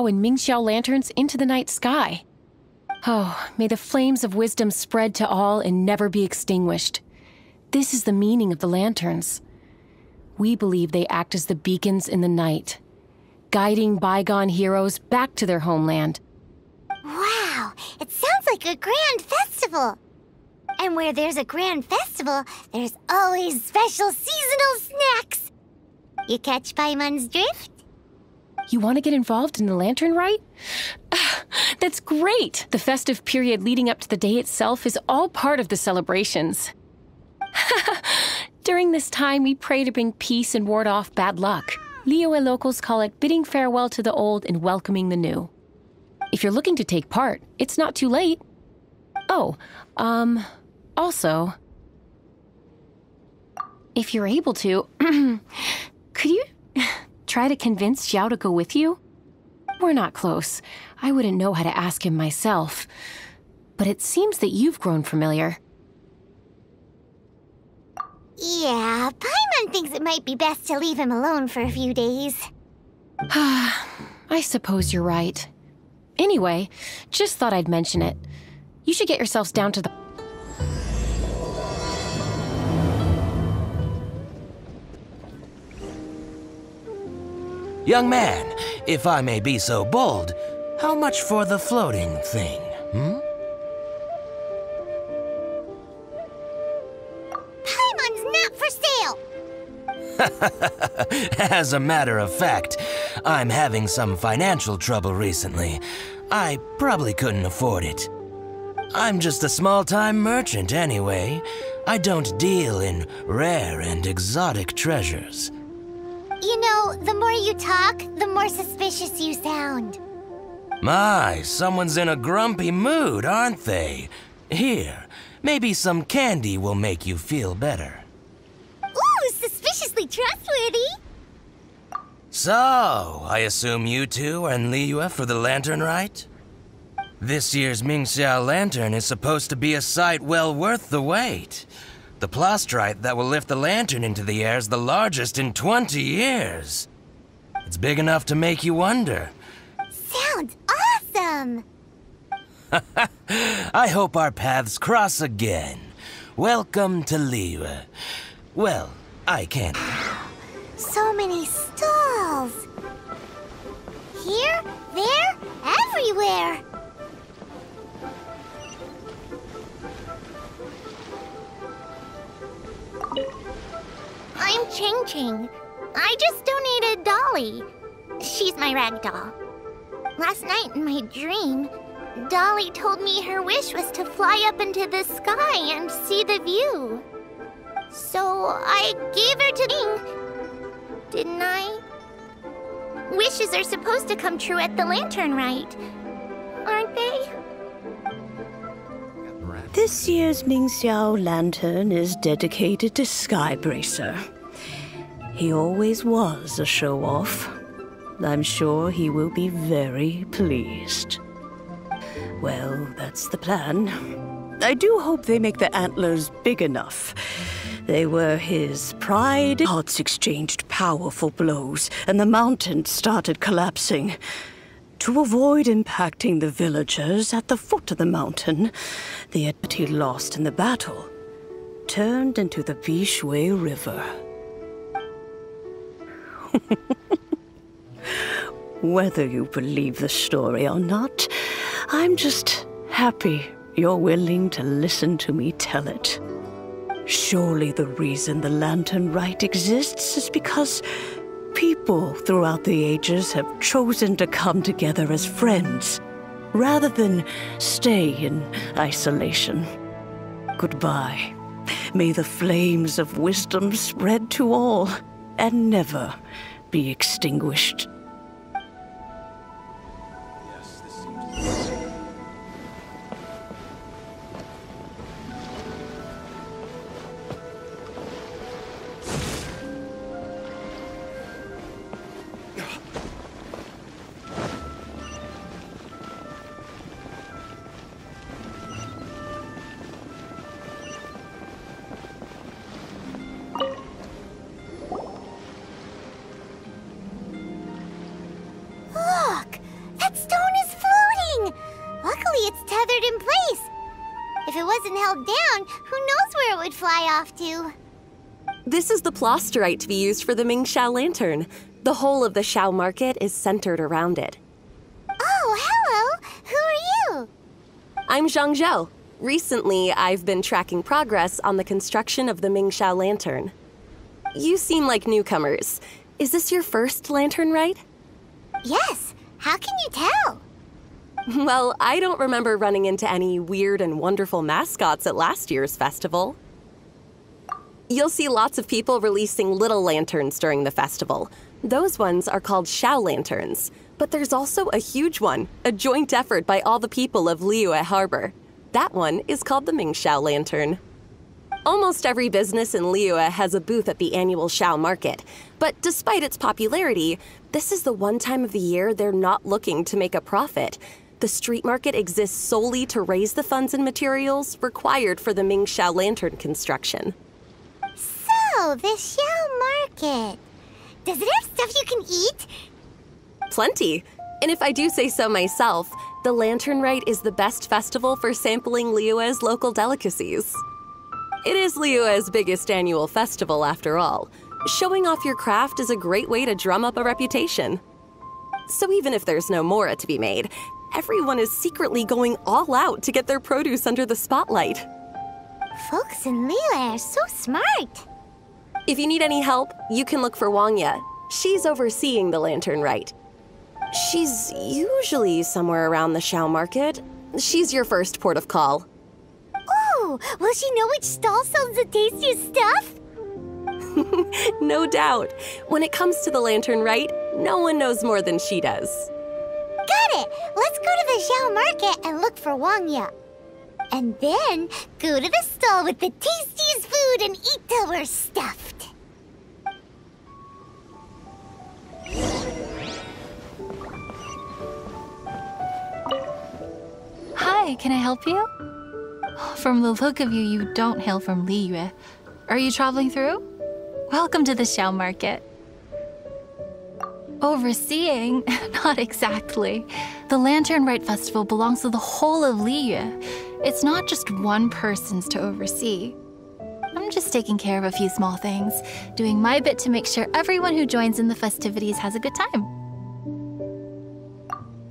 and Mingxiao lanterns into the night sky. Oh, may the flames of wisdom spread to all and never be extinguished. This is the meaning of the lanterns. We believe they act as the beacons in the night, guiding bygone heroes back to their homeland. Wow, it sounds like a grand festival. And where there's a grand festival, there's always special seasonal snacks. You catch Paimon's drift? You want to get involved in the lantern rite? That's great! The festive period leading up to the day itself is all part of the celebrations. During this time, we pray to bring peace and ward off bad luck. Liyue locals call it bidding farewell to the old and welcoming the new. If you're looking to take part, it's not too late. Oh, also, if you're able to, could you try to convince Xiao to go with you? We're not close. I wouldn't know how to ask him myself. But it seems that you've grown familiar. Yeah, Paimon thinks it might be best to leave him alone for a few days. I suppose you're right. Anyway, just thought I'd mention it. You should get yourselves down to the... Young man, if I may be so bold, how much for the floating thing, Paimon's not for sale! As a matter of fact, I'm having some financial trouble recently. I probably couldn't afford it. I'm just a small-time merchant anyway. I don't deal in rare and exotic treasures. You know, the more you talk, the more suspicious you sound. My, someone's in a grumpy mood, aren't they? Here, maybe some candy will make you feel better. Ooh, suspiciously trustworthy! So, I assume you two are in Liyue for the lantern rite? This year's Mingxiao lantern is supposed to be a sight well worth the wait. The plastrite that will lift the lantern into the air is the largest in 20 years. It's big enough to make you wonder. Sounds awesome! I hope our paths cross again. Welcome to Liyue. Well, I can't. So many stalls! Here, there, everywhere! I'm Ching Ching. I just donated Dolly. She's my rag doll. Last night in my dream, Dolly told me her wish was to fly up into the sky and see the view. So I gave her to Ding, didn't I? Wishes are supposed to come true at the lantern rite, aren't they? This year's Mingxiao lantern is dedicated to Skybracer. He always was a show-off. I'm sure he will be very pleased. Well, that's the plan. I do hope they make the antlers big enough. They were his pride. Gods exchanged powerful blows, and the mountain started collapsing. To avoid impacting the villagers at the foot of the mountain, the entity lost in the battle turned into the Bishui River. Whether you believe the story or not, I'm just happy you're willing to listen to me tell it. Surely the reason the lantern rite exists is because people throughout the ages have chosen to come together as friends, rather than stay in isolation. Goodbye. May the flames of wisdom spread to all, and never be extinguished. wasn't held down, who knows where it would fly off to? This is the plasterite to be used for the Mingxiao lantern. The whole of the Xiao market is centered around it. Oh, hello! Who are you? I'm Zhang Zhou. Recently, I've been tracking progress on the construction of the Mingxiao lantern. You seem like newcomers. Is this your first lantern rite? Yes. How can you tell? Well, I don't remember running into any weird and wonderful mascots at last year's festival. You'll see lots of people releasing little lanterns during the festival. Those ones are called Xiao lanterns. But there's also a huge one, a joint effort by all the people of Liyue Harbor. That one is called the Mingxiao lantern. Almost every business in Liyue has a booth at the annual Xiao market. But despite its popularity, this is the one time of the year they're not looking to make a profit. The street market exists solely to raise the funds and materials required for the Mingxiao lantern construction. So, the Xiao market. Does it have stuff you can eat? Plenty. And if I do say so myself, the Lantern Rite is the best festival for sampling Liyue's local delicacies. It is Liyue's biggest annual festival, after all. Showing off your craft is a great way to drum up a reputation. So even if there's no mora to be made, everyone is secretly going all out to get their produce under the spotlight. Folks in Liyue are so smart. If you need any help, you can look for Wangya. She's overseeing the Lantern Rite. She's usually somewhere around the Xiao market. She's your first port of call. Oh, will she know which stall sells the tastiest stuff? No doubt. When it comes to the Lantern Rite, no one knows more than she does. Got it! Let's go to the Xiao market and look for Wangya. And then go to the stall with the tastiest food and eat till we're stuffed. Hi, can I help you? From the look of you, you don't hail from Liyue. Are you traveling through? Welcome to the Xiao market. Overseeing? Not exactly. The Lantern Rite Festival belongs to the whole of Liyue. It's not just one person's to oversee. I'm just taking care of a few small things, doing my bit to make sure everyone who joins in the festivities has a good time.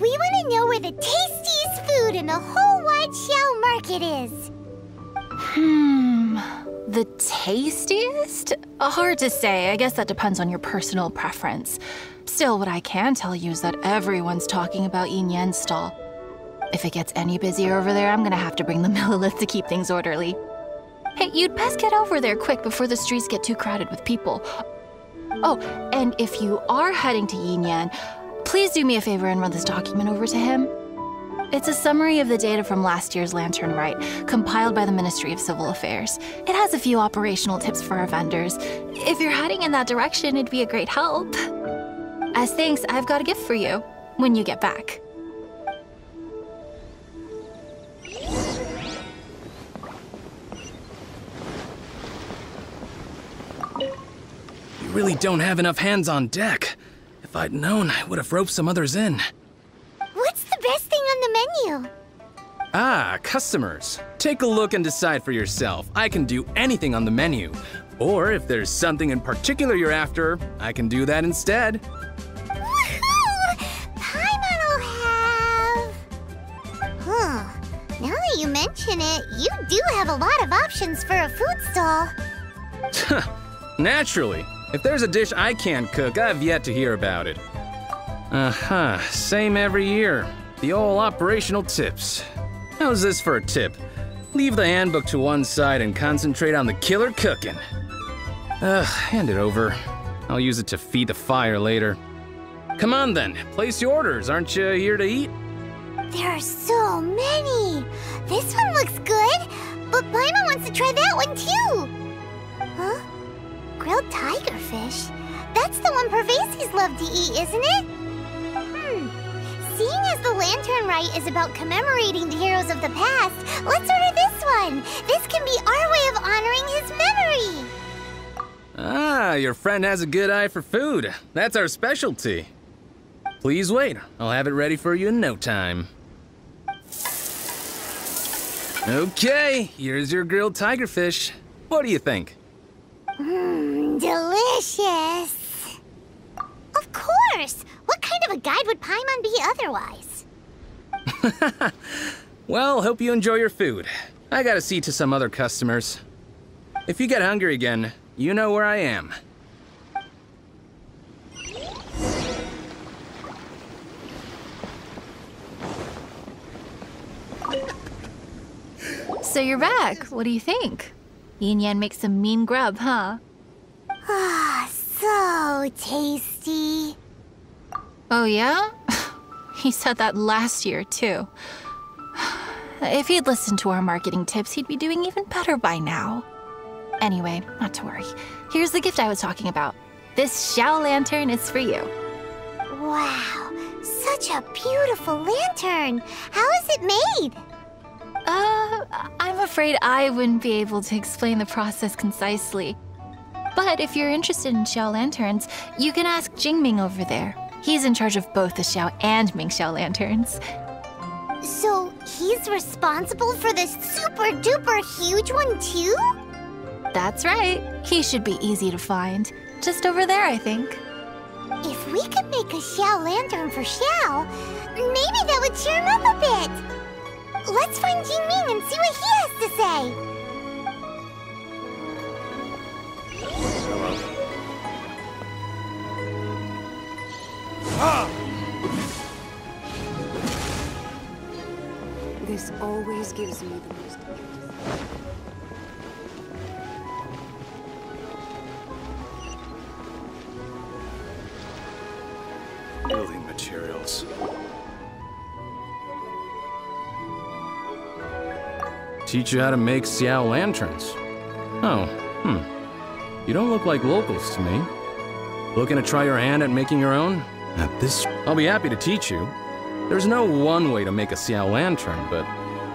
We want to know where the tastiest food in the whole wide Xiao market is. The tastiest? Hard to say. I guess that depends on your personal preference. Still, what I can tell you is that everyone's talking about Yin Yan's stall. If it gets any busier over there, I'm gonna have to bring the millilith to keep things orderly. Hey, you'd best get over there quick before the streets get too crowded with people. Oh, and if you are heading to Yin Yan, please do me a favor and run this document over to him. It's a summary of the data from last year's Lantern Rite, compiled by the Ministry of Civil Affairs. It has a few operational tips for our vendors. If you're heading in that direction, it'd be a great help. As thanks, I've got a gift for you when you get back. You really don't have enough hands on deck. If I'd known, I would have roped some others in. What's the best thing on the menu? Ah, customers. Take a look and decide for yourself. I can do anything on the menu. Or if there's something in particular you're after, I can do that instead. Woohoo! Paimon will have... Huh. Now that you mention it, you do have a lot of options for a food stall. Naturally. If there's a dish I can't cook, I've yet to hear about it. Same every year. The old operational tips. How's this for a tip? Leave the handbook to one side and concentrate on the killer cooking. Hand it over. I'll use it to feed the fire later. Come on then, place your orders. Aren't you here to eat? There are so many. This one looks good, but Paimon wants to try that one too. Huh? Grilled tigerfish? That's the one Pervases love to eat, isn't it? Seeing as the Lantern Rite is about commemorating the heroes of the past, let's order this one. This can be our way of honoring his memory. Ah, your friend has a good eye for food. That's our specialty. Please wait. I'll have it ready for you in no time. Okay, here's your grilled tigerfish. What do you think? Delicious. Of course. What kind of a guide would Paimon be otherwise? Well, hope you enjoy your food. I gotta see to some other customers. If you get hungry again, you know where I am. So you're back. What do you think? Yin Yan makes some mean grub, huh? Ah, so tasty. Oh, yeah? He said that last year, too. If he'd listened to our marketing tips, he'd be doing even better by now. Anyway, not to worry. Here's the gift I was talking about. This Xiao lantern is for you. Wow, such a beautiful lantern. How is it made? I'm afraid I wouldn't be able to explain the process concisely. But if you're interested in Xiao lanterns, you can ask Jingming over there. He's in charge of both the Xiao and Mingxiao lanterns. So he's responsible for this super duper huge one too? That's right. He should be easy to find. Just over there, I think. If we could make a Xiao lantern for Xiao, maybe that would cheer him up a bit. Let's find Jingming and see what he has to say. This always gives me the most... Building materials. Teach you how to make Xiao lanterns. Oh, You don't look like locals to me. Looking to try your hand at making your own? I'll be happy to teach you. There's no one way to make a Xiao lantern, but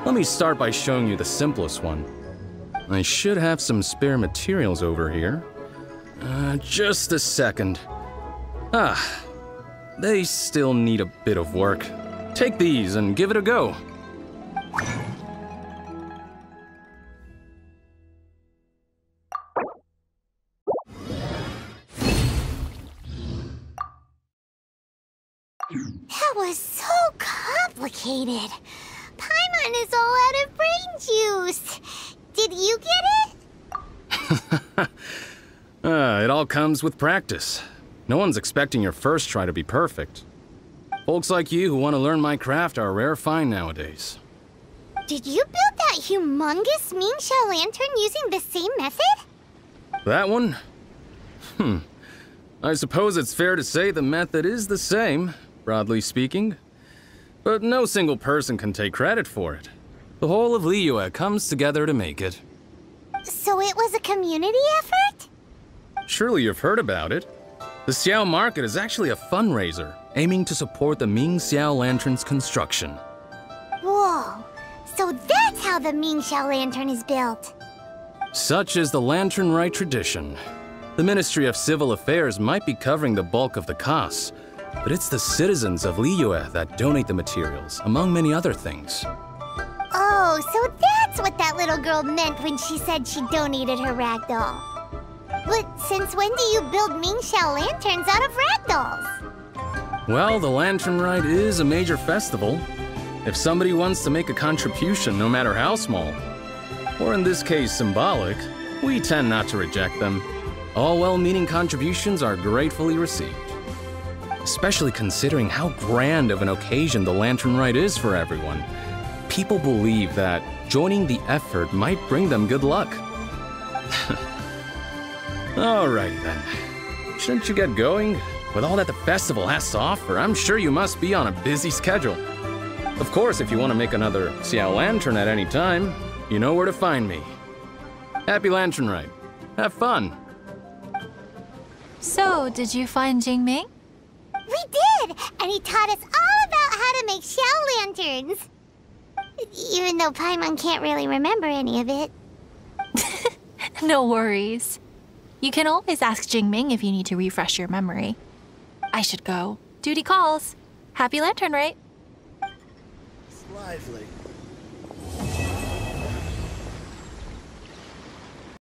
let me start by showing you the simplest one. I should have some spare materials over here. Just a second. They still need a bit of work. Take these and give it a go. That was so complicated. Paimon is all out of brain juice. Did you get it? It all comes with practice. No one's expecting your first try to be perfect. Folks like you who want to learn my craft are a rare find nowadays. Did you build that humongous Mingxiao lantern using the same method? That one? I suppose it's fair to say the method is the same, broadly speaking. But no single person can take credit for it. The whole of Liyue comes together to make it. So it was a community effort? Surely you've heard about it. The Xiao Market is actually a fundraiser aiming to support the Mingxiao Lantern's construction. Whoa, so that's how the Mingxiao lantern is built. Such is the Lantern Rite tradition. The Ministry of Civil Affairs might be covering the bulk of the costs, but it's the citizens of Liyue that donate the materials, among many other things. Oh, so that's what that little girl meant when she said she donated her ragdoll. But since when do you build Mingxiao lanterns out of ragdolls? Well, the Lantern Rite is a major festival. If somebody wants to make a contribution, no matter how small, or in this case symbolic, we tend not to reject them. All well-meaning contributions are gratefully received. Especially considering how grand of an occasion the Lantern Rite is for everyone. People believe that joining the effort might bring them good luck. Alrighty then. Shouldn't you get going? With all that the festival has to offer, I'm sure you must be on a busy schedule. Of course, if you want to make another Xiao Lantern at any time, you know where to find me. Happy Lantern Rite. Have fun. So, did you find Jingming? We did! And he taught us all about how to make Xiao lanterns. Even though Paimon can't really remember any of it. No worries. You can always ask Jingming if you need to refresh your memory. I should go. Duty calls. Happy Lantern Rite. It's lively.